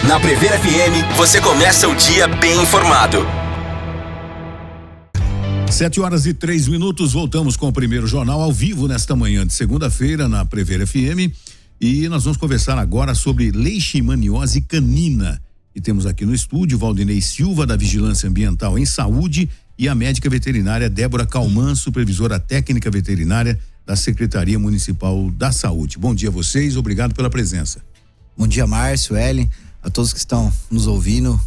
Na Prever FM, você começa o dia bem informado. 7h03, voltamos com o primeiro jornal ao vivo nesta manhã de segunda-feira na Prever FM e nós vamos conversar agora sobre leishmaniose canina. E temos aqui no estúdio Valdinei Silva, da Vigilância Ambiental em Saúde, e a médica veterinária Débora Calman, supervisora técnica veterinária da Secretaria Municipal da Saúde. Bom dia a vocês, obrigado pela presença. Bom dia, Márcio, Ellen, a todos que estão nos ouvindo.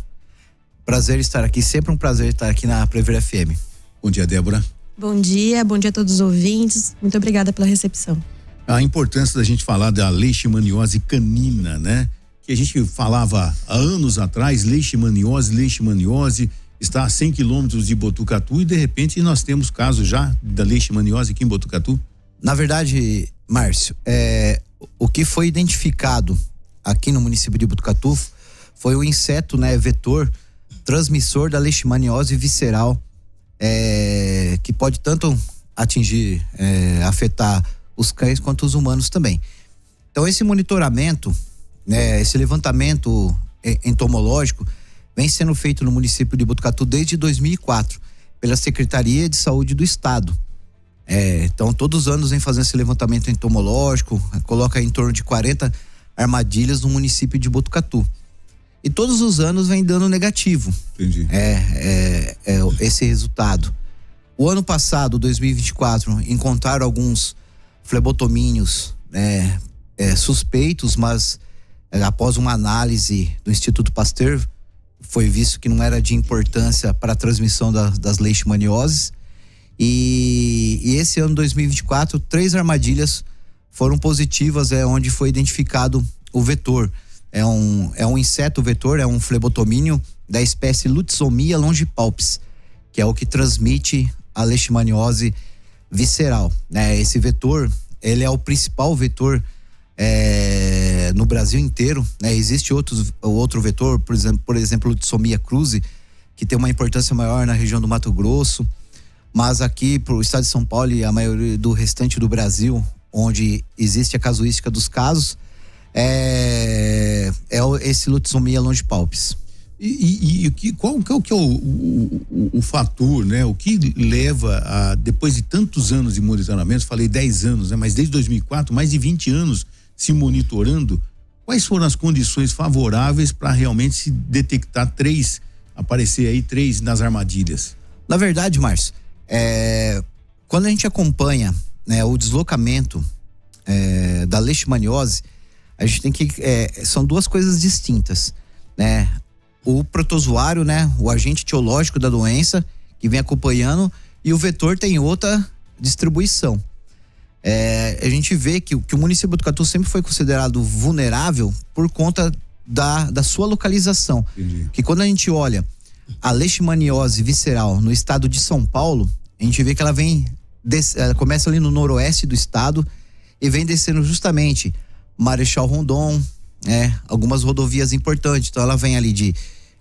Prazer estar aqui, sempre um prazer estar aqui na Prever FM. Bom dia, Débora. Bom dia a todos os ouvintes. Muito obrigada pela recepção. A importância da gente falar da leishmaniose canina, né? Que a gente falava há anos atrás, leishmaniose, está a 100 quilômetros de Botucatu e de repente nós temos casos já da leishmaniose aqui em Botucatu. Na verdade, Márcio, o que foi identificado aqui no município de Botucatu foi o inseto, né, vetor transmissor da leishmaniose visceral, que pode tanto atingir, afetar os cães quanto os humanos também. Então esse monitoramento, né, esse levantamento entomológico vem sendo feito no município de Botucatu desde 2004 pela Secretaria de Saúde do Estado. Então todos os anos vem fazendo esse levantamento entomológico, coloca em torno de 40 armadilhas no município de Botucatu. E todos os anos vem dando negativo. Entendi. Esse resultado. O ano passado, 2024, encontraram alguns flebotomíneos suspeitos, mas após uma análise do Instituto Pasteur, foi visto que não era de importância para a transmissão das leishmanioses. E esse ano 2024, 3 armadilhas foram positivas, onde foi identificado o vetor. É um inseto vetor, é um flebotomínio da espécie Lutzomia longipalpis, que é o que transmite a leishmaniose visceral, né? Esse vetor, ele é o principal vetor no Brasil inteiro, né? Existe outro vetor, por exemplo, Lutzomia cruzi, que tem uma importância maior na região do Mato Grosso, mas aqui pro estado de São Paulo e a maioria do restante do Brasil, onde existe a casuística dos casos, esse Lutzomia longipalpis. Qual que é o fator, né? O que leva a, depois de tantos anos de monitoramento, falei 10 anos, né? Mas desde 2004, mais de 20 anos se monitorando, quais foram as condições favoráveis para realmente se detectar 3 nas armadilhas? Na verdade, Márcio, quando a gente acompanha, né, o deslocamento da leishmaniose, a gente tem que, são duas coisas distintas, né? O protozoário, né, o agente etiológico da doença que vem acompanhando, e o vetor tem outra distribuição. A gente vê que o município de Botucatu sempre foi considerado vulnerável por conta da sua localização. Entendi. Que quando a gente olha a leishmaniose visceral no estado de São Paulo, a gente vê que ela ela começa ali no noroeste do estado e vem descendo justamente Marechal Rondon, algumas rodovias importantes. Então ela vem ali de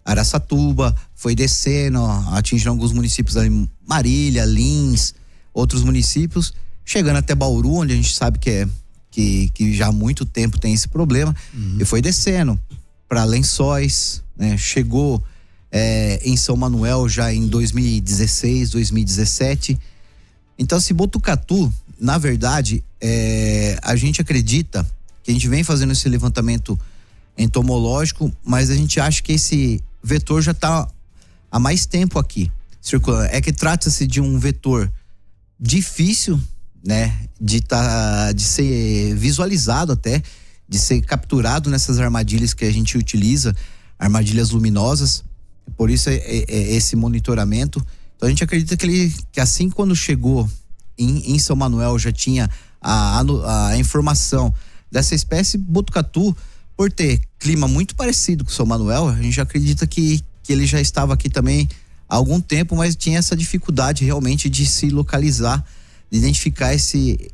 Araçatuba, foi descendo, atingindo alguns municípios ali, Marília, Lins, outros municípios, chegando até Bauru, onde a gente sabe que já há muito tempo tem esse problema, e foi descendo para Lençóis, né? Chegou em São Manuel já em 2016, 2017. Então, se Botucatu, na verdade, a gente acredita que a gente vem fazendo esse levantamento entomológico, mas a gente acha que esse vetor já está há mais tempo aqui circulando. Que trata-se de um vetor difícil, né, de ser visualizado até, de ser capturado nessas armadilhas que a gente utiliza, armadilhas luminosas. Por isso esse monitoramento. Então a gente acredita que assim, quando chegou em São Manuel, já tinha a informação dessa espécie. Botucatu, por ter clima muito parecido com São Manuel, a gente acredita que ele já estava aqui também há algum tempo, mas tinha essa dificuldade realmente de se localizar, de identificar esse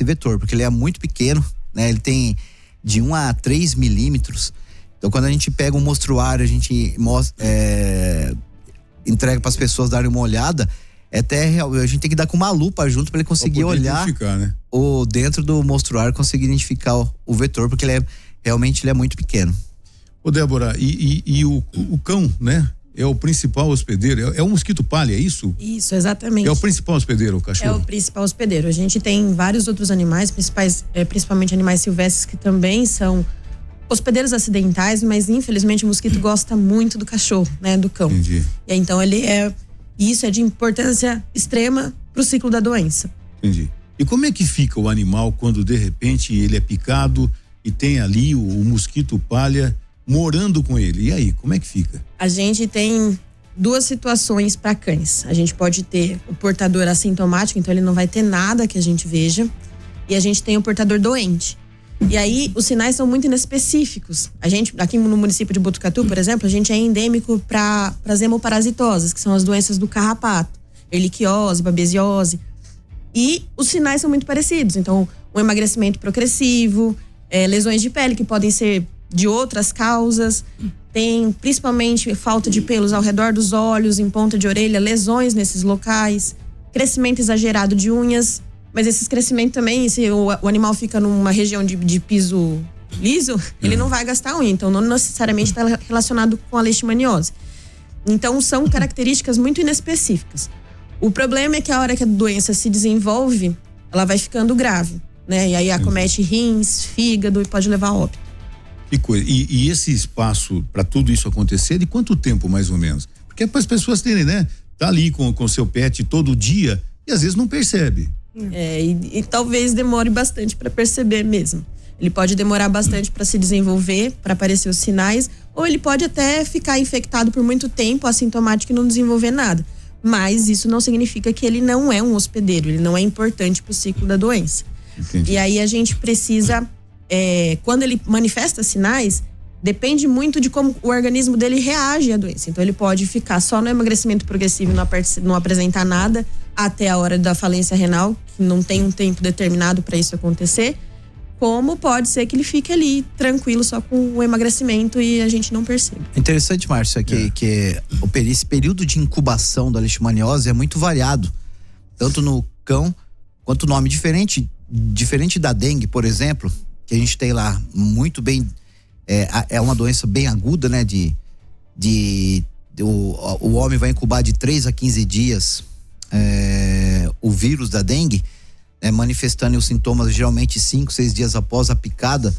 vetor, porque ele é muito pequeno, né? Ele tem de 1 a 3 milímetros. Então quando a gente pega um mostruário, a gente entrega para as pessoas darem uma olhada, a gente tem que dar com uma lupa junto para ele conseguir olhar, né? Ou dentro do mostruário conseguir identificar o vetor, porque ele é muito pequeno. Ô Débora, e o cão, né? É o principal hospedeiro, é o mosquito palha, é isso? Isso, exatamente. É o principal hospedeiro, o É cachorro? o principal hospedeiro. A gente tem vários outros animais, principalmente animais silvestres que também são hospedeiros acidentais, mas infelizmente o mosquito gosta muito do cachorro, né, do cão. Entendi. E então isso é de importância extrema pro ciclo da doença. Entendi. E como é que fica o animal quando de repente ele é picado e tem ali o mosquito palha morando com ele? E aí, como é que fica? A gente tem duas situações para cães. A gente pode ter o portador assintomático, então ele não vai ter nada que a gente veja. E a gente tem o portador doente. E aí, os sinais são muito inespecíficos. A gente, aqui no município de Botucatu, por exemplo, a gente é endêmico para as hemoparasitoses, que são as doenças do carrapato. Erliquiose, babesiose. E os sinais são muito parecidos. Então, o emagrecimento progressivo, lesões de pele que podem ser de outras causas. Tem principalmente falta de pelos ao redor dos olhos, em ponta de orelha, lesões nesses locais. Crescimento exagerado de unhas. Mas esses crescimentos também, se o animal fica numa região de piso liso, ele não vai gastar unha. Então, não necessariamente está relacionado com a leishmaniose. Então, são características muito inespecíficas. O problema é que a hora que a doença se desenvolve, ela vai ficando grave, né? E aí acomete rins, fígado e pode levar a óbito. Que coisa. E esse espaço para tudo isso acontecer, de quanto tempo mais ou menos? Porque é para as pessoas terem, né? Tá ali com seu pet todo dia e às vezes não percebe. E talvez demore bastante para perceber mesmo. Ele pode demorar bastante para se desenvolver, para aparecer os sinais, ou ele pode até ficar infectado por muito tempo, assintomático e não desenvolver nada. Mas isso não significa que ele não é um hospedeiro, ele não é importante para o ciclo da doença. Entendi. E aí a gente precisa, quando ele manifesta sinais, depende muito de como o organismo dele reage à doença. Então ele pode ficar só no emagrecimento progressivo e não apresentar nada até a hora da falência renal, que não tem um tempo determinado para isso acontecer, como pode ser que ele fique ali tranquilo só com o emagrecimento e a gente não percebe. Interessante, Márcia, que esse período de incubação da leishmaniose é muito variado, tanto no cão quanto no homem. Diferente da dengue, por exemplo, que a gente tem lá muito bem, é uma doença bem aguda, né? O homem vai incubar de 3 a 15 dias o vírus da dengue, manifestando os sintomas geralmente 5, 6 dias após a picada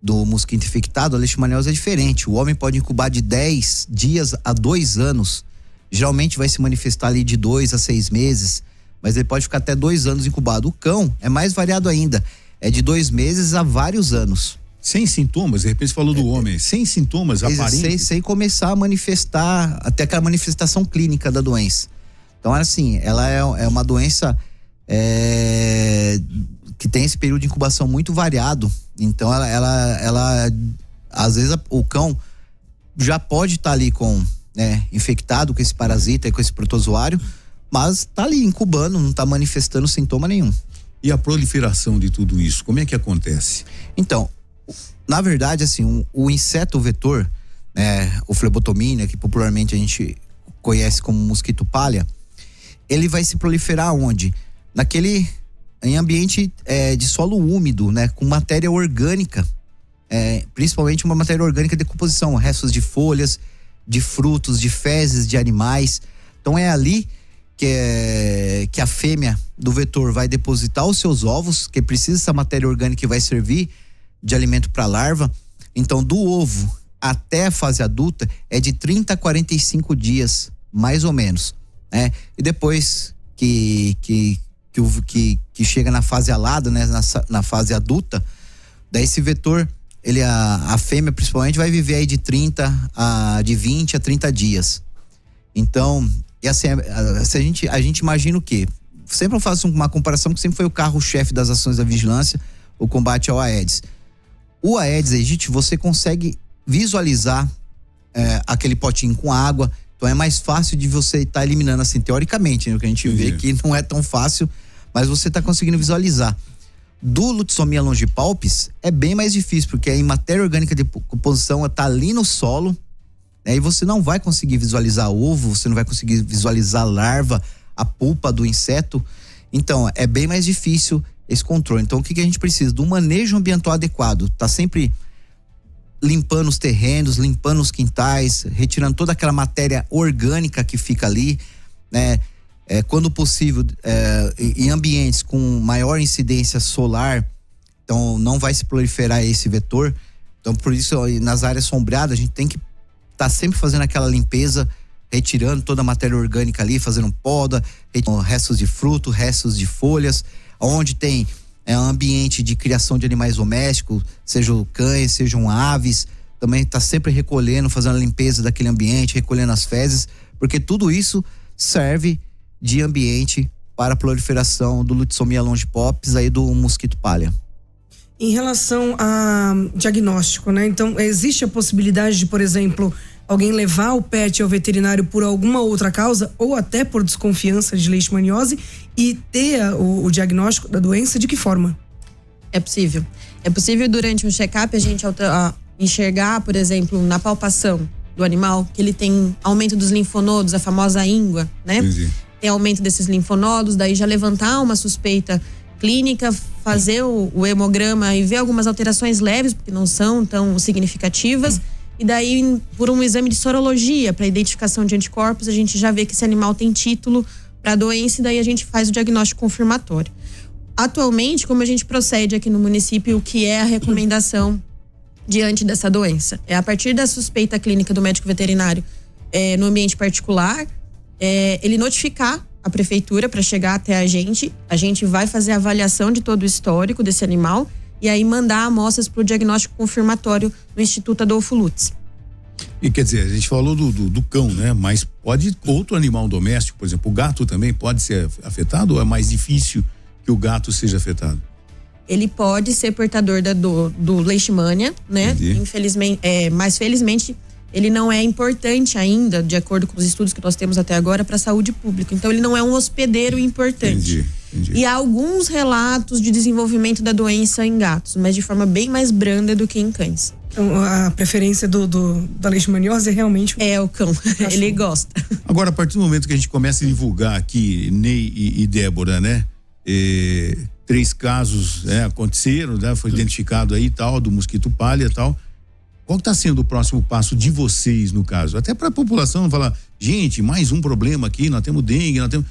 do mosquito infectado. A leishmaniose é diferente. O homem pode incubar de 10 dias a 2 anos. Geralmente vai se manifestar ali de 2 a 6 meses, mas ele pode ficar até 2 anos incubado. O cão é mais variado ainda, é de 2 meses a vários anos. Sem sintomas, de repente você falou do homem, sem sintomas aparentes. Sem começar a manifestar, até aquela manifestação clínica da doença. Então, assim, ela é uma doença que tem esse período de incubação muito variado. Então, ela às vezes o cão já pode estar ali infectado com esse parasita, com esse protozoário, mas está ali incubando, não está manifestando sintoma nenhum. E a proliferação de tudo isso, como é que acontece? Então, na verdade, assim, o inseto vetor, o Flebotomina, que popularmente a gente conhece como mosquito palha, ele vai se proliferar onde? Em ambiente de solo úmido, né? Com matéria orgânica, principalmente uma matéria orgânica de decomposição, restos de folhas, de frutos, de fezes de animais. Então é ali que a fêmea do vetor vai depositar os seus ovos, que precisa dessa matéria orgânica que vai servir de alimento para a larva. Então, do ovo até a fase adulta é de 30 a 45 dias, mais ou menos, né? E depois que chega na fase alada, né? Na fase adulta, daí esse vetor, a fêmea principalmente vai viver aí de 20 a 30 dias. Então, e assim, a gente imagina o quê? Sempre eu faço uma comparação que sempre foi o carro-chefe das ações da vigilância, o combate ao Aedes. O Aedes aegypti, você consegue visualizar aquele potinho com água, então é mais fácil de você estar eliminando, assim, teoricamente, né? O que a gente vê que não é tão fácil, mas você está conseguindo visualizar. Do Lutzomia longipalpis é bem mais difícil, porque em matéria orgânica de composição está ali no solo, né? E você não vai conseguir visualizar ovo, você não vai conseguir visualizar larva, a pulpa do inseto. Então é bem mais difícil esse controle. Então o que a gente precisa? De um manejo ambiental adequado. Tá sempre limpando os terrenos, limpando os quintais, retirando toda aquela matéria orgânica que fica ali, né? Quando possível, em ambientes com maior incidência solar, então não vai se proliferar esse vetor. Então, por isso, nas áreas sombreadas, a gente tem que estar sempre fazendo aquela limpeza, retirando toda a matéria orgânica ali, fazendo poda, restos de fruto, restos de folhas, onde tem ambiente de criação de animais domésticos, sejam cães, sejam aves, também está sempre recolhendo, fazendo a limpeza daquele ambiente, recolhendo as fezes, porque tudo isso serve de ambiente para a proliferação do Lutzomia longipops, aí do mosquito palha. Em relação a diagnóstico, né? Então, existe a possibilidade de, por exemplo, alguém levar o pet ao veterinário por alguma outra causa, ou até por desconfiança de leishmaniose, e ter o diagnóstico da doença? De que forma? É possível. É possível, durante um check-up, a gente enxergar, por exemplo, na palpação do animal, que ele tem aumento dos linfonodos, a famosa íngua, né? Entendi. Tem aumento desses linfonodos, daí já levantar uma suspeita clínica, fazer o hemograma e ver algumas alterações leves, porque não são tão significativas, e daí, por um exame de sorologia para identificação de anticorpos, a gente já vê que esse animal tem título para a doença, e daí a gente faz o diagnóstico confirmatório. Atualmente, como a gente procede aqui no município, o que é a recomendação diante dessa doença? É a partir da suspeita clínica do médico veterinário no ambiente particular, ele notificar a prefeitura para chegar até a gente vai fazer a avaliação de todo o histórico desse animal e aí mandar amostras para o diagnóstico confirmatório no Instituto Adolfo Lutz. E quer dizer, a gente falou do cão, né? Mas pode outro animal doméstico, por exemplo, o gato também pode ser afetado, ou é mais difícil que o gato seja afetado? Ele pode ser portador do leishmania, né? Entendi. Infelizmente, mas felizmente ele não é importante ainda, de acordo com os estudos que nós temos até agora, para a saúde pública. Então, ele não é um hospedeiro importante. Entendi. E há alguns relatos de desenvolvimento da doença em gatos, mas de forma bem mais branda do que em cães. Então, a preferência da leishmaniose é realmente o cão. Ele gosta. Agora, a partir do momento que a gente começa a divulgar aqui, Ney e Débora, né? 3 casos aconteceram, né? Foi identificado aí tal, do mosquito palha e tal. Qual está sendo o próximo passo de vocês, no caso? Até para a população não falar, gente, mais um problema aqui, nós temos dengue, nós temos...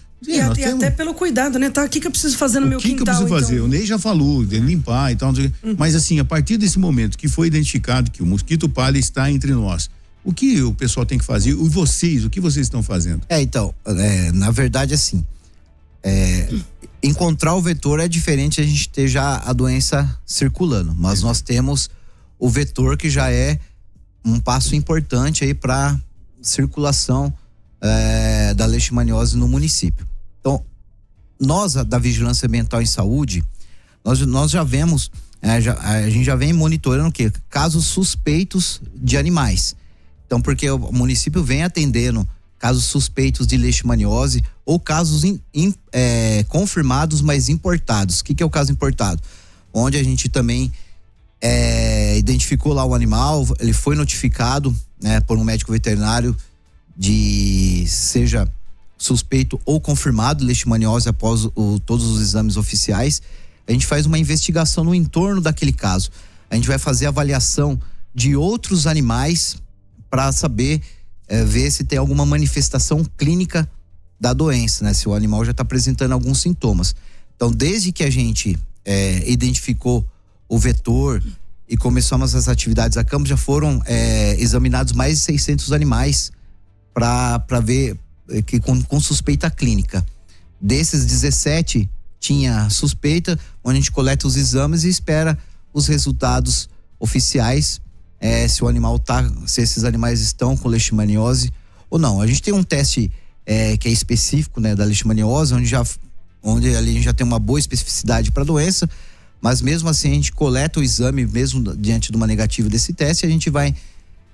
até pelo cuidado, né? Tá, o que eu preciso fazer no meu quintal? O que eu preciso fazer? O Ney já falou, de limpar e tal, não sei. Mas assim, a partir desse momento que foi identificado que o mosquito palha está entre nós, o que o pessoal tem que fazer? E vocês, o que vocês estão fazendo? Na verdade, assim, encontrar o vetor é diferente a gente ter já a doença circulando, mas nós temos o vetor, que já é um passo importante aí para circulação da leishmaniose no município. Então, nós da Vigilância Ambiental em Saúde, nós já vemos, a gente já vem monitorando o quê? Casos suspeitos de animais. Então, porque o município vem atendendo casos suspeitos de leishmaniose ou casos confirmados, mas importados. O que é o caso importado? Onde a gente também identificou lá o animal, ele foi notificado, né, por um médico veterinário seja suspeito ou confirmado leishmaniose após todos os exames oficiais. A gente faz uma investigação no entorno daquele caso. A gente vai fazer avaliação de outros animais para saber, ver se tem alguma manifestação clínica da doença, né? Se o animal já está apresentando alguns sintomas. Então, desde que a gente identificou o vetor e começamos as atividades a campo, já foram examinados mais de 600 animais para ver que com suspeita clínica. Desses 17 tinha suspeita, onde a gente coleta os exames e espera os resultados oficiais, se esses animais estão com leishmaniose ou não. A gente tem um teste que é específico, né, da leishmaniose, onde ali a gente já tem uma boa especificidade para a doença, mas mesmo assim a gente coleta o exame, mesmo diante de uma negativa desse teste, a gente vai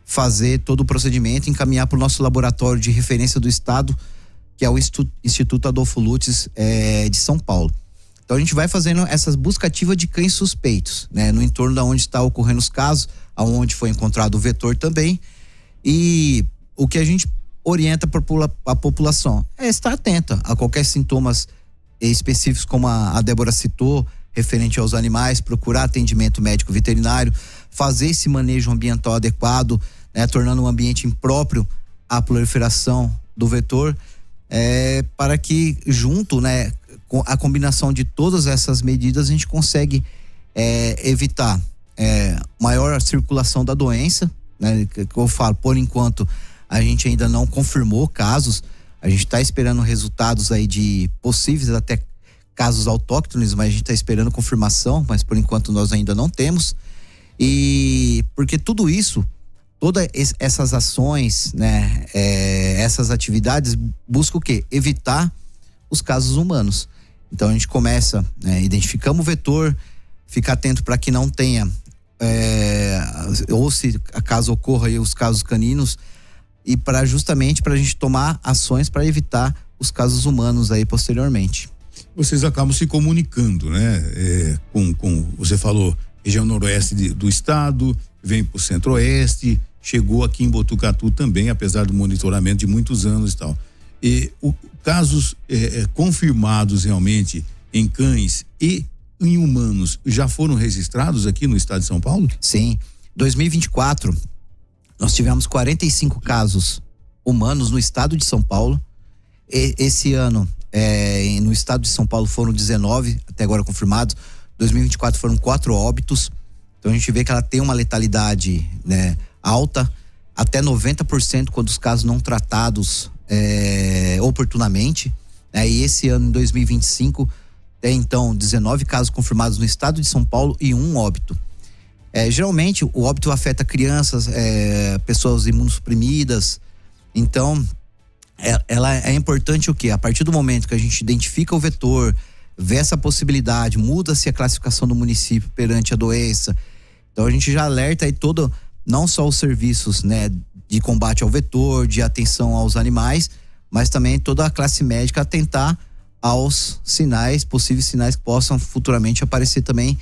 fazer todo o procedimento, encaminhar para o nosso laboratório de referência do estado, que é o Instituto Adolfo Lutz de São Paulo. Então a gente vai fazendo essas busca ativa de cães suspeitos, né, no entorno da onde está ocorrendo os casos, aonde foi encontrado o vetor também. E o que a gente orienta a população é estar atenta a qualquer sintomas específicos, como a Débora citou, referente aos animais, procurar atendimento médico veterinário, fazer esse manejo ambiental adequado, né, tornando um ambiente impróprio à proliferação do vetor, para que junto, né, com a combinação de todas essas medidas, a gente consegue evitar maior circulação da doença, né, que eu falo, por enquanto a gente ainda não confirmou casos, a gente está esperando resultados aí de possíveis até casos autóctones, mas a gente está esperando confirmação, mas por enquanto nós ainda não temos. E porque tudo isso, todas essas ações, né, essas atividades buscam o quê? Evitar os casos humanos. Então a gente começa, identificamos o vetor, fica atento para que não tenha, ou se acaso ocorra aí os casos caninos, e justamente para a gente tomar ações para evitar os casos humanos aí posteriormente. Vocês acabam se comunicando, né? Com você falou, região noroeste do estado, vem para o centro-oeste, chegou aqui em Botucatu também, apesar do monitoramento de muitos anos e tal. Casos confirmados realmente em cães e em humanos já foram registrados aqui no estado de São Paulo? Sim, 2024 nós tivemos 45 casos humanos no estado de São Paulo. Esse ano no estado de São Paulo foram 19 até agora confirmados. 2024 foram 4 óbitos. Então a gente vê que ela tem uma letalidade, né, alta, até 90% quando os casos não tratados oportunamente, né? E esse ano, em 2025, tem então 19 casos confirmados no estado de São Paulo e 1 óbito. Geralmente o óbito afeta crianças, pessoas imunossuprimidas. Então ela é importante o quê? A partir do momento que a gente identifica o vetor, vê essa possibilidade, muda-se a classificação do município perante a doença. Então a gente já alerta aí não só os serviços, né, de combate ao vetor, de atenção aos animais, mas também toda a classe médica atentar aos possíveis sinais que possam futuramente aparecer também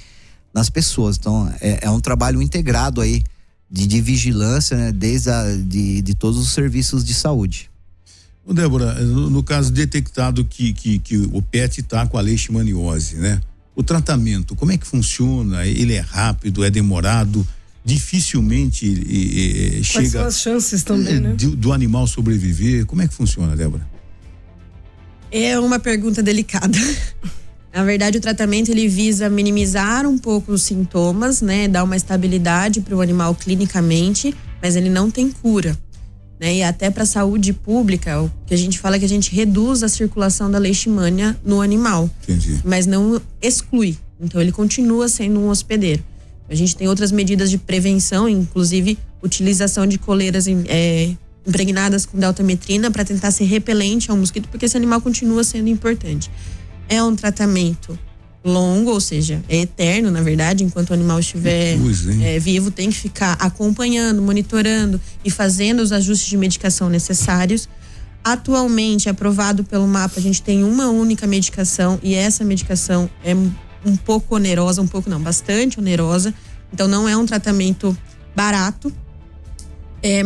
nas pessoas. Então é um trabalho integrado aí de vigilância, né, de todos os serviços de saúde. Débora, no caso detectado que o pet está com a leishmaniose, né? O tratamento, como é que funciona? Ele é rápido, é demorado? Dificilmente chega. Quais são as chances também, né? Do animal sobreviver? Como é que funciona, Débora? É uma pergunta delicada. Na verdade, o tratamento ele visa minimizar um pouco os sintomas, né? Dar uma estabilidade para o animal clinicamente, mas ele não tem cura, né? E até para a saúde pública, o que a gente fala é que a gente reduz a circulação da leishmania no animal. Entendi. Mas não exclui. Então ele continua sendo um hospedeiro. A gente tem outras medidas de prevenção, inclusive utilização de coleiras impregnadas com deltametrina para tentar ser repelente ao mosquito, porque esse animal continua sendo importante. É um tratamento longo, ou seja, é eterno, na verdade, enquanto o animal estiver vivo, tem que ficar acompanhando, monitorando e fazendo os ajustes de medicação necessários. Atualmente, aprovado pelo MAPA, a gente tem uma única medicação e essa medicação é um pouco onerosa, bastante onerosa. Então não é um tratamento barato,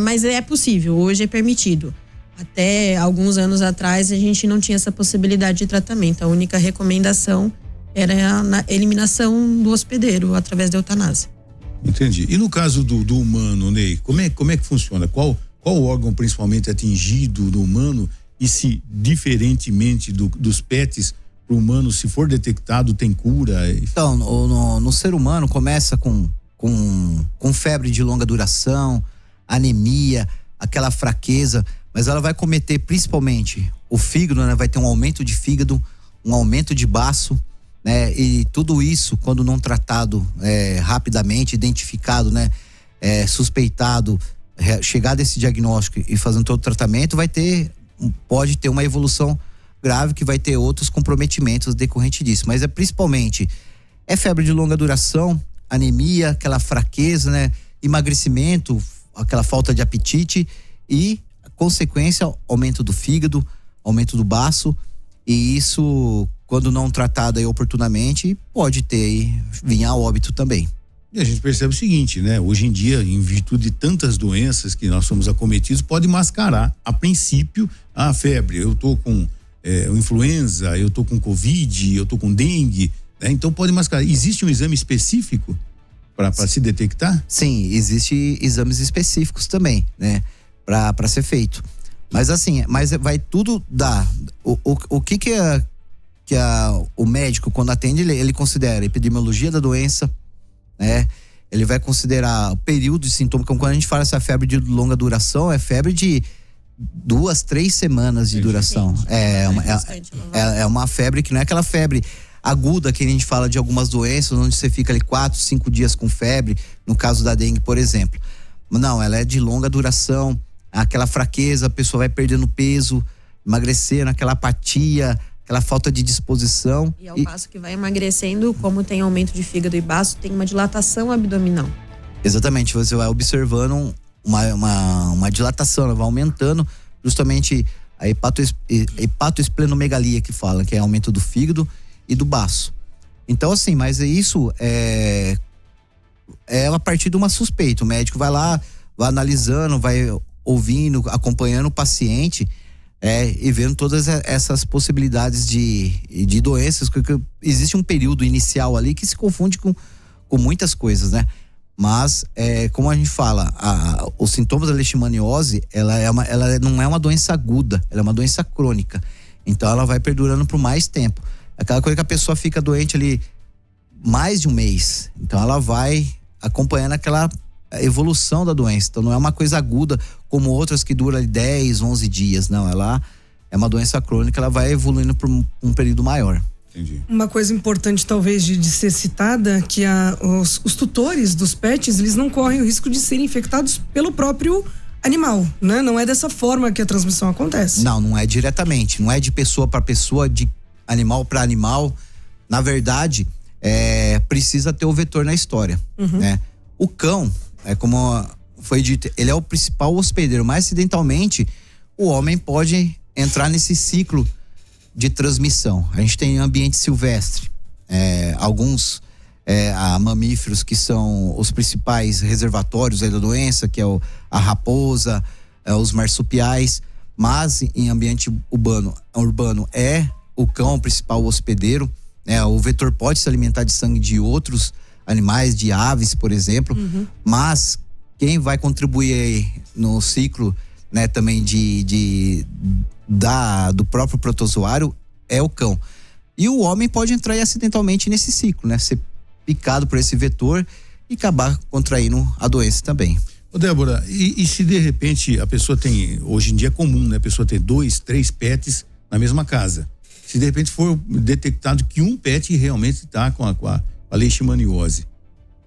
mas é possível, hoje é permitido. Até alguns anos atrás a gente não tinha essa possibilidade de tratamento. A única recomendação era a eliminação do hospedeiro através da eutanásia. Entendi. E no caso do humano, Ney, como é que funciona? Qual órgão principalmente atingido do humano e se diferentemente dos pets, para o humano, se for detectado, tem cura? Então, no ser humano começa com febre de longa duração, anemia, aquela fraqueza, mas ela vai cometer principalmente o fígado, né? Vai ter um aumento de fígado, um aumento de baço, né? E tudo isso, quando não tratado rapidamente, identificado, né? Suspeitado, chegado a esse diagnóstico e fazendo todo o tratamento, pode ter uma evolução grave que vai ter outros comprometimentos decorrente disso, mas principalmente febre de longa duração, anemia, aquela fraqueza, né? Emagrecimento, aquela falta de apetite e consequência, aumento do fígado, aumento do baço, e isso, quando não tratado aí oportunamente, pode vir a óbito também. E a gente percebe o seguinte, né? Hoje em dia, em virtude de tantas doenças que nós somos acometidos, pode mascarar, a princípio, a febre. Eu tô com influenza, eu tô com Covid, eu tô com dengue, né? Então pode mascarar. Existe um exame específico para se detectar? Sim, existem exames específicos também, né? Para ser feito. Mas assim, vai tudo dar. O que o médico, quando atende, ele considera a epidemiologia da doença, né? Ele vai considerar o período de sintoma. Quando a gente fala essa febre de longa duração, é febre de 2, 3 semanas de duração. É uma febre que não é aquela febre aguda que a gente fala de algumas doenças, onde você fica ali 4, 5 dias com febre, no caso da dengue, por exemplo. Não, ela é de longa duração, aquela fraqueza, a pessoa vai perdendo peso, emagrecendo, aquela apatia, aquela falta de disposição. E ao passo que vai emagrecendo, como tem aumento de fígado e baço, tem uma dilatação abdominal. Exatamente, você vai observando uma dilatação, ela vai aumentando justamente a hepatoesplenomegalia que fala, que é aumento do fígado e do baço. Então assim, mas isso é a partir de uma suspeita. O médico vai lá, vai analisando, vai ouvindo, acompanhando o paciente e vendo todas essas possibilidades de doenças, porque existe um período inicial ali que se confunde com muitas coisas, né? Mas, como a gente fala, os sintomas da leishmaniose, ela não é uma doença aguda, ela é uma doença crônica. Então, ela vai perdurando por mais tempo. Aquela coisa que a pessoa fica doente ali mais de um mês. Então, ela vai acompanhando aquela evolução da doença. Então, não é uma coisa aguda como outras que duram 10, 11 dias. Não, ela é uma doença crônica, ela vai evoluindo por um período maior. Entendi. Uma coisa importante talvez de ser citada, que os tutores dos pets, eles não correm o risco de serem infectados pelo próprio animal, né? Não é dessa forma que a transmissão acontece. Não é diretamente, não é de pessoa para pessoa, de animal para animal. Na verdade, precisa ter o vetor na história, né? O cão, como foi dito, ele é o principal hospedeiro, mas acidentalmente o homem pode entrar nesse ciclo de transmissão. A gente tem ambiente silvestre, alguns mamíferos que são os principais reservatórios da doença, que é a raposa, os marsupiais, mas em ambiente urbano é o cão o principal hospedeiro, o vetor pode se alimentar de sangue de outros animais, de aves, por exemplo, mas quem vai contribuir aí no ciclo, né, também do próprio protozoário é o cão. E o homem pode entrar acidentalmente nesse ciclo, né? Ser picado por esse vetor e acabar contraindo a doença também. Ô Débora, e se de repente a pessoa tem, hoje em dia é comum, né? A pessoa ter 2, 3 pets na mesma casa. Se de repente for detectado que um pet realmente está com a leishmaniose,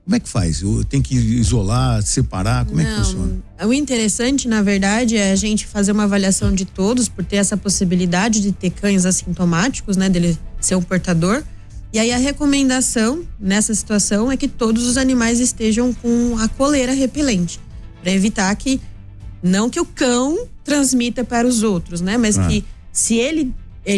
como é que faz? Tem que isolar, separar? Como é que funciona? O interessante, na verdade, é a gente fazer uma avaliação de todos, por ter essa possibilidade de ter cães assintomáticos, né? Dele ser um portador. E aí a recomendação nessa situação é que todos os animais estejam com a coleira repelente, para evitar que, não que o cão transmita para os outros, né? Mas que se ele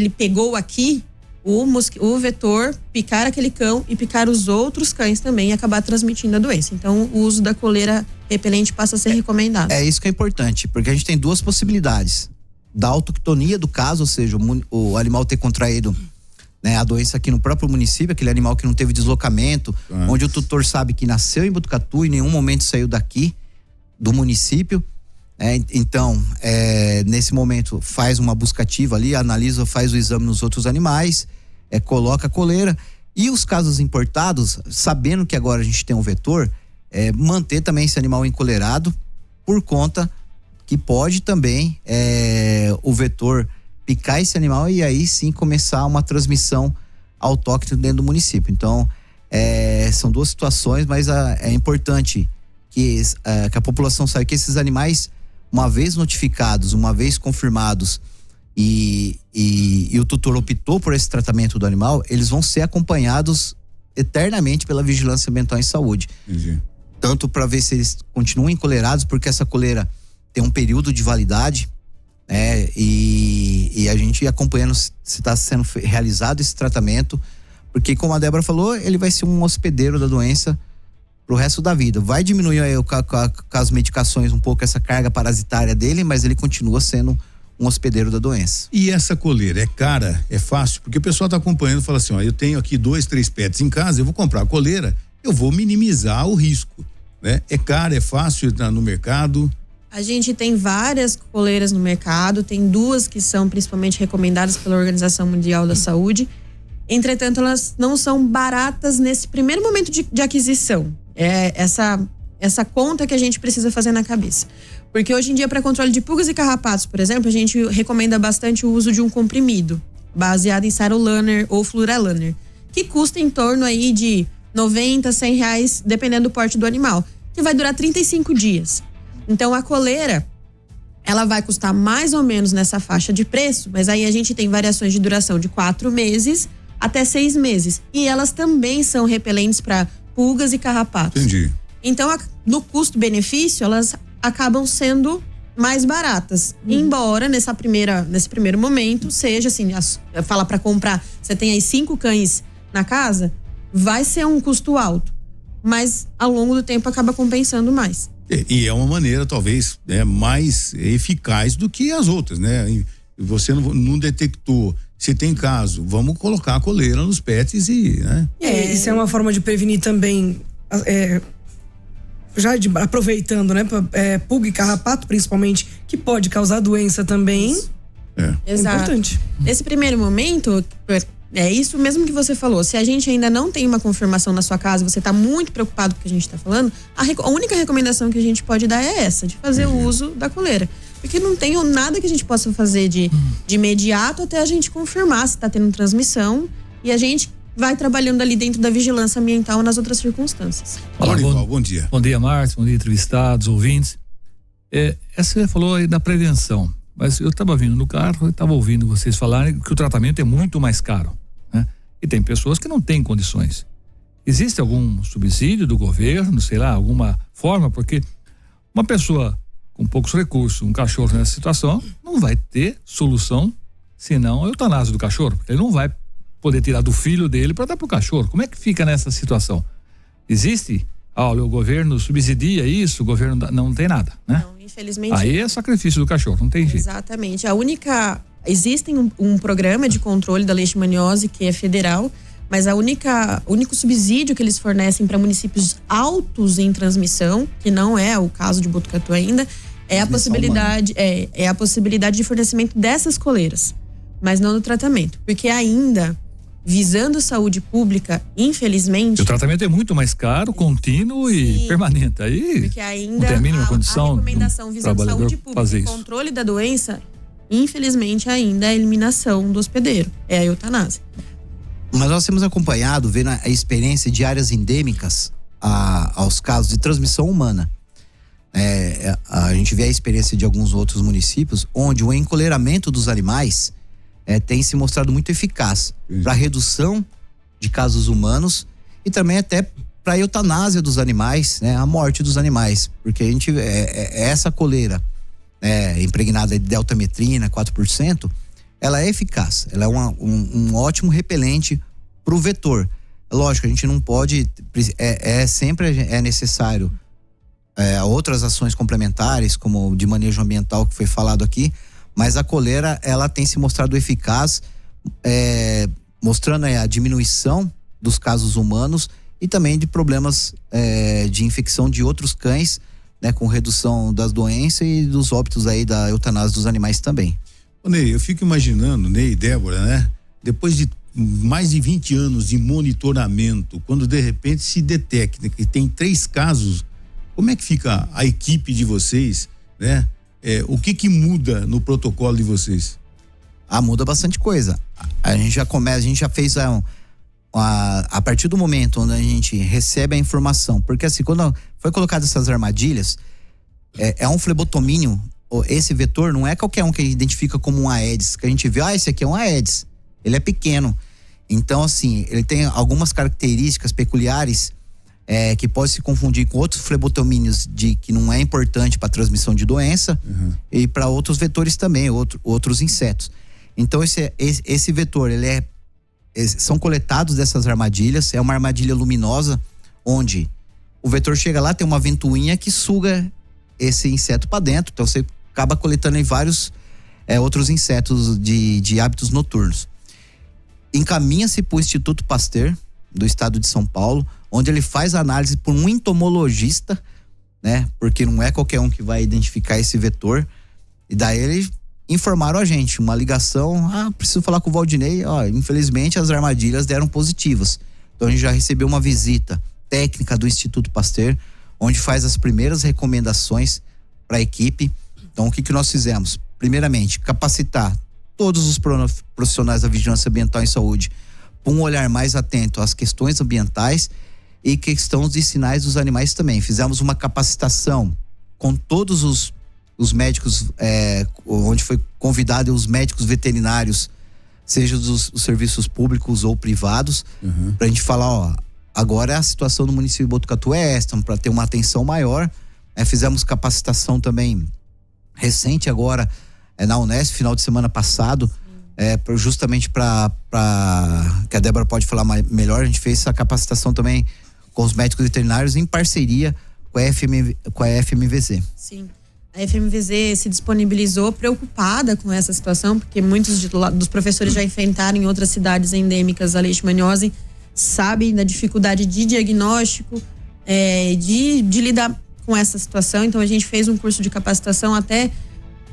pegou aqui, o vetor picar aquele cão e picar os outros cães também e acabar transmitindo a doença. Então, o uso da coleira repelente passa a ser recomendado. É isso que é importante, porque a gente tem duas possibilidades. Da autoctonia do caso, ou seja, o animal ter contraído, né, a doença aqui no próprio município, aquele animal que não teve deslocamento, onde o tutor sabe que nasceu em Botucatu e em nenhum momento saiu daqui, do município. Então, nesse momento, faz uma busca ativa ali, analisa, faz o exame nos outros animais, coloca a coleira. E os casos importados, sabendo que agora a gente tem um vetor, manter também esse animal encoleirado, por conta que pode também o vetor picar esse animal e aí sim começar uma transmissão autóctone dentro do município. Então, são duas situações, mas é importante que a população saiba que esses animais, uma vez notificados, uma vez confirmados e o tutor optou por esse tratamento do animal, eles vão ser acompanhados eternamente pela Vigilância Ambiental em Saúde. Entendi. Tanto para ver se eles continuam encoleirados, porque essa coleira tem um período de validade, e a gente acompanhando se está sendo realizado esse tratamento, porque como a Débora falou, ele vai ser um hospedeiro da doença pro resto da vida. Vai diminuir com as medicações um pouco essa carga parasitária dele, mas ele continua sendo um hospedeiro da doença. E essa coleira é cara? É fácil? Porque o pessoal tá acompanhando e fala assim, eu tenho aqui 2, 3 pets em casa, eu vou comprar a coleira eu vou minimizar o risco, né? É caro, é fácil no mercado? A gente tem várias coleiras no mercado, tem 2 que são principalmente recomendadas pela Organização Mundial da Saúde. Entretanto, elas não são baratas nesse primeiro momento de aquisição. É essa conta que a gente precisa fazer na cabeça. Porque hoje em dia, para controle de pulgas e carrapatos, por exemplo, a gente recomenda bastante o uso de um comprimido, baseado em Sarolaner ou Fluralaner, que custa em torno aí de R$90, R$100, dependendo do porte do animal, que vai durar 35 dias. Então, a coleira, ela vai custar mais ou menos nessa faixa de preço, mas aí a gente tem variações de duração de 4 meses até 6 meses. E elas também são repelentes para pulgas e carrapatos. Entendi. Então, no custo-benefício, elas acabam sendo mais baratas. Embora nesse primeiro momento seja assim, fala para comprar, você tem aí 5 cães na casa, vai ser um custo alto, mas ao longo do tempo acaba compensando mais. E é uma maneira, talvez, mais eficaz do que as outras, né? Você não detectou, se tem caso, vamos colocar a coleira nos pets e, né? Isso é uma forma de prevenir também, aproveitando, né? Pulga e carrapato, principalmente, que pode causar doença também. Exato. Importante. Nesse primeiro momento, é isso mesmo que você falou. Se a gente ainda não tem uma confirmação na sua casa, você está muito preocupado com o que a gente está falando, a única recomendação que a gente pode dar é essa, de fazer o uso da coleira. Porque não tem nada que a gente possa fazer de imediato até a gente confirmar se está tendo transmissão, e a gente vai trabalhando ali dentro da vigilância ambiental nas outras circunstâncias. Olá, bom dia. Bom dia, Márcio, bom dia, entrevistados, ouvintes. Você falou aí da prevenção, mas eu estava vindo no carro e estava ouvindo vocês falarem que o tratamento é muito mais caro, né? E tem pessoas que não têm condições. Existe algum subsídio do governo, sei lá, alguma forma? Porque uma pessoa com poucos recursos, um cachorro nessa situação, não vai ter solução senão a eutanásia do cachorro, porque ele não vai poder tirar do filho dele para dar pro cachorro. Como é que fica nessa situação? Existe? O governo subsidia isso, o governo não tem nada, né? Não, infelizmente. Aí é sacrifício do cachorro, não tem jeito. Exatamente. Existem um programa de controle da leishmaniose que é federal, mas o único subsídio que eles fornecem para municípios altos em transmissão, que não é o caso de Botucatu ainda, é a possibilidade de fornecimento dessas coleiras, mas não do tratamento, porque ainda visando saúde pública, infelizmente. O tratamento é muito mais caro, contínuo e permanente. Aí porque ainda não tem a mínima condição. A recomendação visando saúde pública e controle da doença, infelizmente, ainda é a eliminação do hospedeiro, é a eutanásia. Mas nós temos acompanhado, vendo a experiência de áreas endêmicas aos casos de transmissão humana. A gente vê a experiência de alguns outros municípios onde o encoleiramento dos animais tem se mostrado muito eficaz para redução de casos humanos e também até para a eutanásia dos animais, né? A morte dos animais, porque a gente essa coleira impregnada de deltametrina 4%, ela é eficaz, ela é um ótimo repelente para o vetor. Lógico, a gente não pode, sempre é necessário outras ações complementares, como de manejo ambiental que foi falado aqui, mas a coleira, ela tem se mostrado eficaz, mostrando a diminuição dos casos humanos e também de problemas de infecção de outros cães, né, com redução das doenças e dos óbitos aí da eutanásia dos animais também. Ô Ney, eu fico imaginando, Ney e Débora, né? Depois de mais de 20 anos de monitoramento, quando de repente se detecta que tem 3 casos, como é que fica a equipe de vocês, né? O que muda no protocolo de vocês? Muda bastante coisa. A gente já fez a partir do momento onde a gente recebe a informação, porque assim, quando foi colocado essas armadilhas, é um flebotomínio. Esse vetor não é qualquer um que a gente identifica como um Aedes, que a gente vê, esse aqui é um Aedes, ele é pequeno. Então, assim, ele tem algumas características peculiares que pode se confundir com outros flebotomínios que não é importante para transmissão de doença, e para outros vetores também, outros insetos. Então, esse vetor, são coletados dessas armadilhas, é uma armadilha luminosa, onde o vetor chega lá, tem uma ventoinha que suga esse inseto para dentro, então você acaba coletando em vários outros insetos de hábitos noturnos. Encaminha-se para o Instituto Pasteur, do estado de São Paulo, onde ele faz análise por um entomologista, né? Porque não é qualquer um que vai identificar esse vetor. E daí eles informaram a gente, uma ligação, preciso falar com o Valdinei, infelizmente as armadilhas deram positivas. Então a gente já recebeu uma visita técnica do Instituto Pasteur, onde faz as primeiras recomendações para a equipe. Então o que nós fizemos? Primeiramente, capacitar todos os profissionais da vigilância ambiental em saúde com um olhar mais atento às questões ambientais e questões de sinais dos animais também. Fizemos uma capacitação com todos os médicos, onde foi convidado os médicos veterinários, seja dos serviços públicos ou privados, pra gente falar, agora a situação no município de Botucatu é esta, para ter uma atenção maior. Fizemos capacitação também recente agora na Unesp, final de semana passado, justamente para que a Débora pode falar melhor. A gente fez essa capacitação também com os médicos veterinários em parceria com a FMVZ. Sim. A FMVZ se disponibilizou preocupada com essa situação, porque muitos dos professores já enfrentaram em outras cidades endêmicas a leishmaniose, sabem da dificuldade de diagnóstico, de lidar com essa situação. Então a gente fez um curso de capacitação até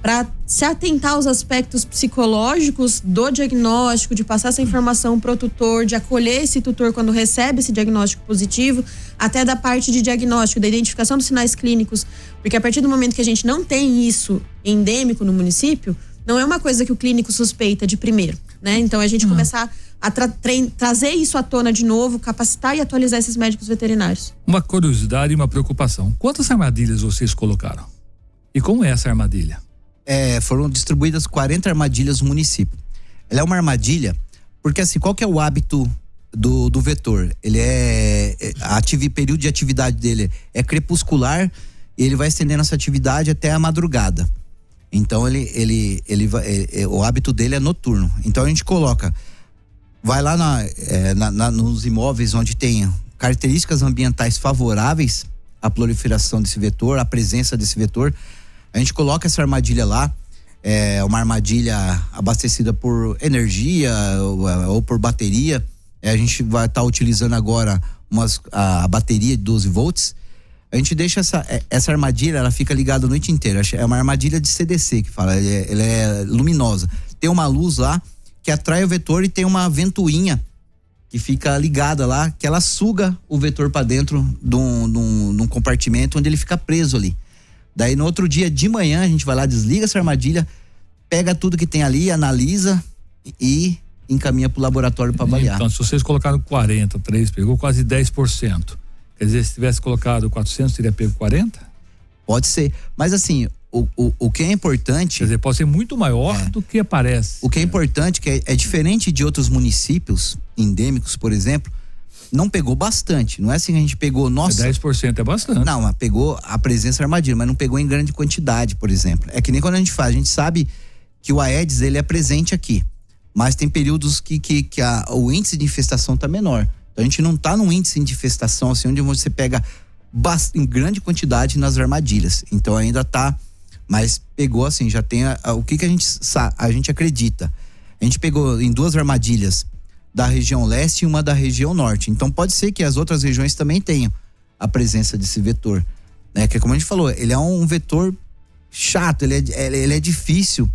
para se atentar aos aspectos psicológicos do diagnóstico, de passar essa informação para o tutor, de acolher esse tutor quando recebe esse diagnóstico positivo, até da parte de diagnóstico, da identificação dos sinais clínicos, porque a partir do momento que a gente não tem isso endêmico no município, não é uma coisa que o clínico suspeita de primeiro, né? Então a gente começar a trazer isso à tona de novo, capacitar e atualizar esses médicos veterinários. Uma curiosidade e uma preocupação. Quantas armadilhas vocês colocaram? E como é essa armadilha? Foram distribuídas 40 armadilhas no município. Ela é uma armadilha, porque assim, qual que é o hábito do vetor? Ele período de atividade dele é crepuscular e ele vai estendendo essa atividade até a madrugada. Então o hábito dele é noturno. Então a gente vai lá nos imóveis onde tem características ambientais favoráveis à proliferação desse vetor, à presença desse vetor. A gente coloca essa armadilha lá, uma armadilha abastecida por energia ou por bateria. A gente vai estar utilizando agora a bateria de 12 volts. A gente deixa essa armadilha, ela fica ligada a noite inteira. É uma armadilha de CDC que fala, ela é luminosa. Tem uma luz lá que atrai o vetor e tem uma ventoinha que fica ligada lá, que ela suga o vetor para dentro de um compartimento onde ele fica preso ali. Daí no outro dia de manhã a gente vai lá, desliga essa armadilha, pega tudo que tem ali, analisa e encaminha pro laboratório para avaliar. Então, se vocês colocaram 40, 3 pegou quase 10%. Quer dizer, se tivesse colocado 400, teria pego 40? Pode ser. Mas assim, o que é importante... Quer dizer, pode ser muito maior do que aparece. O que é importante, que é diferente de outros municípios endêmicos, por exemplo, não pegou bastante. Não é assim que a gente pegou, nossa... 10% é bastante. Não, mas pegou a presença armadilha, mas não pegou em grande quantidade, por exemplo. É que nem quando a gente sabe que o Aedes, ele é presente aqui. Mas tem períodos que o índice de infestação tá menor. Então a gente não tá num índice de infestação assim, onde você pega em grande quantidade nas armadilhas. Então ainda tá, mas pegou assim, já tem o que a gente acredita. A gente pegou em 2 armadilhas da região leste e uma da região norte. Então pode ser que as outras regiões também tenham a presença desse vetor, né? Que como a gente falou, ele é um vetor chato, ele é difícil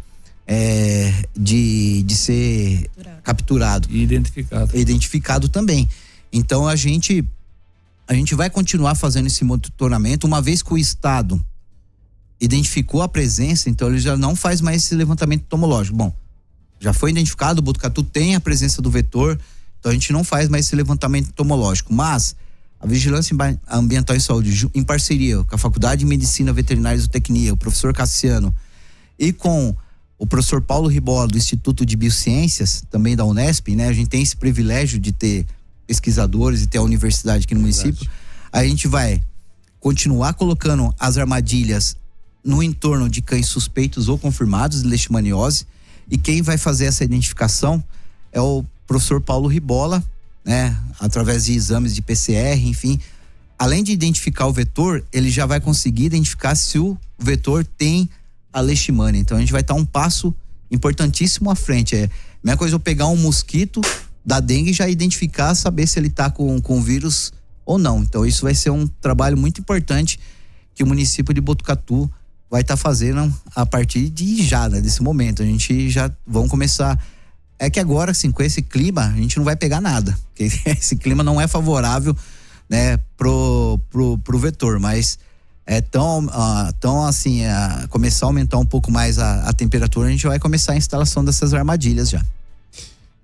de ser capturado e identificado também. Então a gente vai continuar fazendo esse monitoramento, uma vez que o estado identificou a presença, então ele já não faz mais esse levantamento entomológico. Bom, já foi identificado, o Botucatu tem a presença do vetor, então a gente não faz mais esse levantamento entomológico, mas a Vigilância Ambiental em Saúde, em parceria com a Faculdade de Medicina Veterinária e Zootecnia, o professor Cassiano, e com o professor Paulo Ribola, do Instituto de Biociências, também da Unesp, né? A gente tem esse privilégio de ter pesquisadores e ter a universidade aqui no município. A gente vai continuar colocando as armadilhas no entorno de cães suspeitos ou confirmados de leishmaniose, e quem vai fazer essa identificação é o professor Paulo Ribola, né? Através de exames de PCR, enfim. Além de identificar o vetor, ele já vai conseguir identificar se o vetor tem a leishmania. Então a gente vai estar um passo importantíssimo à frente. É a mesma coisa eu pegar um mosquito da dengue, já identificar, saber se ele está com o vírus ou não. Então isso vai ser um trabalho muito importante que o município de Botucatu vai estar fazendo a partir de já, né, desse momento. A gente já vão começar. É que agora, assim, com esse clima, a gente não vai pegar nada, porque esse clima não é favorável, né, pro vetor, mas assim, começar a aumentar um pouco mais a temperatura, a gente vai começar a instalação dessas armadilhas já.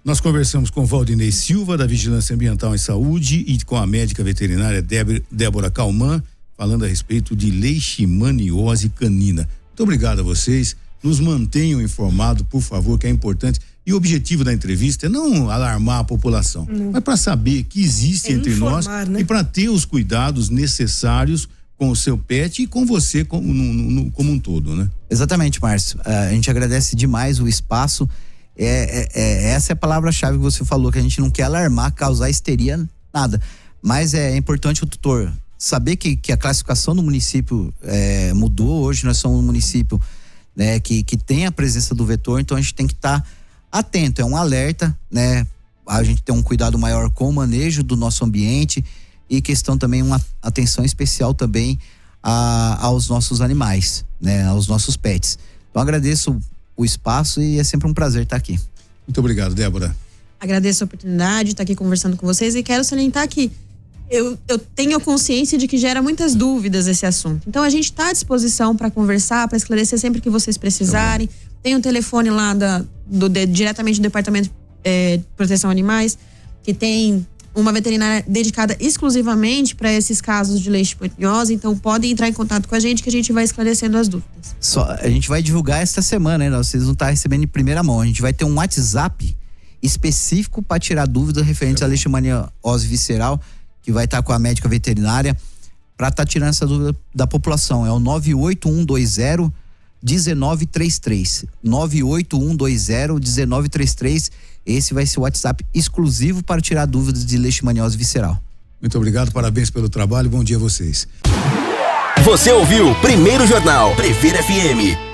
Nós conversamos com Valdinei Silva, da Vigilância Ambiental e Saúde, e com a médica veterinária Débora Calman, falando a respeito de leishmaniose canina. Muito obrigado a vocês. Nos mantenham informados, por favor, que é importante. E o objetivo da entrevista é não alarmar a população, mas para saber que existe entre informar, nós, né? E para ter os cuidados necessários com o seu pet e com você como um todo, né? Exatamente, Márcio. A gente agradece demais o espaço. Essa é a palavra-chave que você falou, que a gente não quer alarmar, causar histeria, nada. Mas é importante o tutor saber que a classificação do município mudou. Hoje nós somos um município, né, que tem a presença do vetor, então a gente tem que estar atento, é um alerta, né? A gente tem um cuidado maior com o manejo do nosso ambiente e questão também, uma atenção especial também aos nossos animais, né? Aos nossos pets. Então agradeço o espaço e é sempre um prazer estar aqui. Muito obrigado, Débora. Agradeço a oportunidade de estar aqui conversando com vocês e quero salientar que eu tenho consciência de que gera muitas dúvidas esse assunto. Então a gente está à disposição para conversar, para esclarecer sempre que vocês precisarem. Tem um telefone lá diretamente do Departamento de Proteção Animais, que tem uma veterinária dedicada exclusivamente para esses casos de leishmaniose, então podem entrar em contato com a gente que a gente vai esclarecendo as dúvidas. A gente vai divulgar esta semana, né? Vocês vão estar recebendo em primeira mão. A gente vai ter um WhatsApp específico para tirar dúvidas referentes à leishmaniose visceral, que vai estar com a médica veterinária para estar tirando essa dúvida da população. É o 98120-1933. 98120-1933. Esse vai ser o WhatsApp exclusivo para tirar dúvidas de leishmaniose visceral. Muito obrigado, parabéns pelo trabalho, bom dia a vocês. Você ouviu Primeiro Jornal Previr FM.